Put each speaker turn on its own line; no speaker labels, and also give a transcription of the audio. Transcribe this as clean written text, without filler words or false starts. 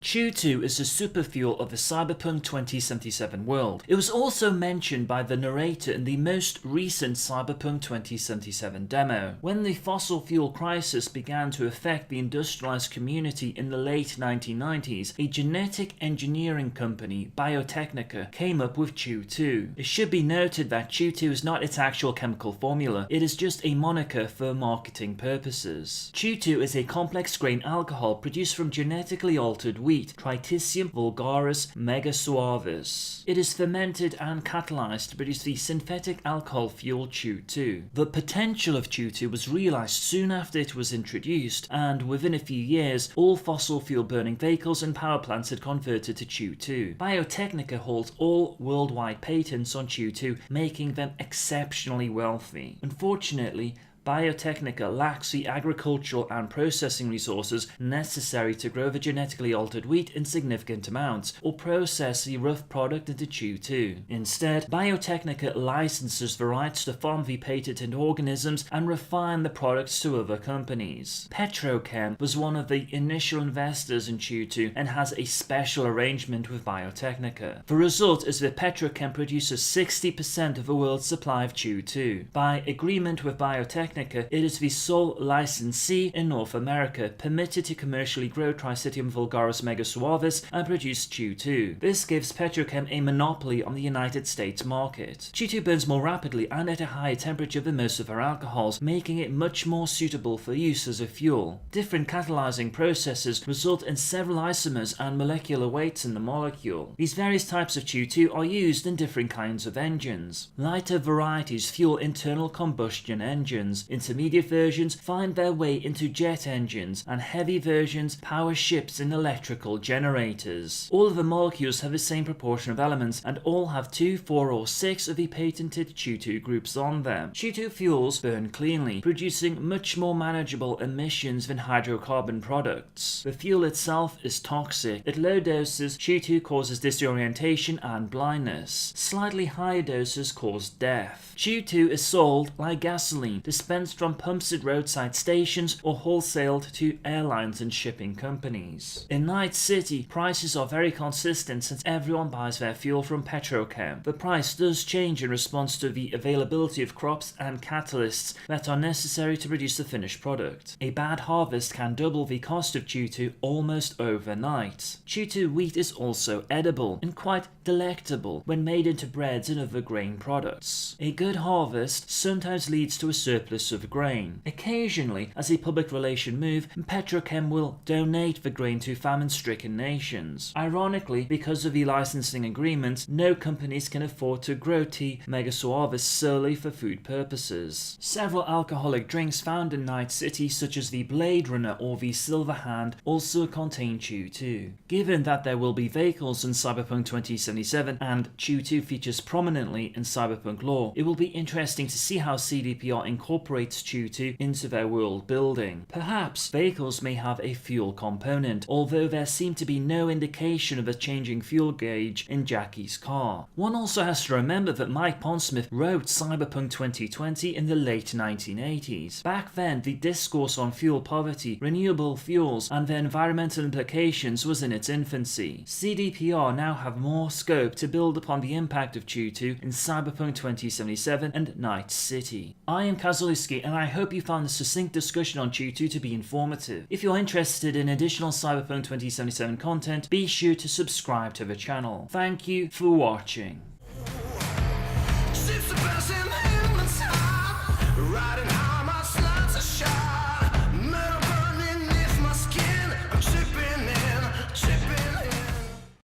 CHOOH2 is the superfuel of the Cyberpunk 2077 world. It was also mentioned by the narrator in the most recent Cyberpunk 2077 demo. When the fossil fuel crisis began to affect the industrialized community in the late 1990s, a genetic engineering company, Biotechnica, came up with CHOOH2. It should be noted that CHOOH2 is not its actual chemical formula, it is just a moniker for marketing purposes. CHOOH2 is a complex grain alcohol produced from genetically altered wheat, Triticum vulgaris megasuavis. It is fermented and catalyzed to produce the synthetic alcohol fuel CHOOH2. The potential of CHOOH2 was realized soon after it was introduced, and within a few years, all fossil fuel burning vehicles and power plants had converted to CHOOH2. Biotechnica holds all worldwide patents on CHOOH2, making them exceptionally wealthy. Unfortunately, Biotechnica lacks the agricultural and processing resources necessary to grow the genetically altered wheat in significant amounts, or process the rough product into CHOOH2. Instead, Biotechnica licenses the rights to farm the patented organisms and refine the products to other companies. Petrochem was one of the initial investors in CHOOH2 and has a special arrangement with Biotechnica. The result is that Petrochem produces 60% of the world's supply of CHOOH2. By agreement with Biotechnica, it is the sole licensee in North America permitted to commercially grow Triticum vulgaris megasuavis and produce CHOOH2. This gives Petrochem a monopoly on the United States market. CHOOH2 burns more rapidly and at a higher temperature than most of our alcohols, making it much more suitable for use as a fuel. Different catalyzing processes result in several isomers and molecular weights in the molecule. These various types of CHOOH2 are used in different kinds of engines. Lighter varieties fuel internal combustion engines. Intermediate versions find their way into jet engines, and heavy versions power ships and electrical generators. All of the molecules have the same proportion of elements, and all have 2, 4, or 6 of the patented CHOOH2 groups on them. CHOOH2 fuels burn cleanly, producing much more manageable emissions than hydrocarbon products. The fuel itself is toxic. At low doses, CHOOH2 causes disorientation and blindness. Slightly higher doses cause death. CHOOH2 is sold like gasoline, dispensed from pumps at roadside stations or wholesaled to airlines and shipping companies. In Night City, prices are very consistent since everyone buys their fuel from Petrochem. The price does change in response to the availability of crops and catalysts that are necessary to produce the finished product. A bad harvest can double the cost of CHOOH2 almost overnight. CHOOH2 wheat is also edible and quite delectable when made into breads and other grain products. A good harvest sometimes leads to a surplus of grain. Occasionally, as a public relation move, Petrochem will donate the grain to famine-stricken nations. Ironically, because of the licensing agreements, no companies can afford to grow T. megasuavis solely for food purposes. Several alcoholic drinks found in Night City, such as the Blade Runner or the Silver Hand, also contain CHOOH2. Given that there will be vehicles in Cyberpunk 2077 and CHOOH2 features prominently in Cyberpunk lore, it will be interesting to see how CDPR incorporates CHOOH2 into their world building. Perhaps vehicles may have a fuel component, although there seemed to be no indication of a changing fuel gauge in Jackie's car. One also has to remember that Mike Pondsmith wrote Cyberpunk 2020 in the late 1980s. Back then, the discourse on fuel poverty, renewable fuels, and their environmental implications was in its infancy. CDPR now have more scope to build upon the impact of CHOOH2 in Cyberpunk 2077 and Night City. I am Kazuliski, and I hope you found the succinct discussion on CHOOH2 to be informative. If you're interested in additional Cyberpunk 2077 content, be sure to subscribe to the channel. Thank you for watching.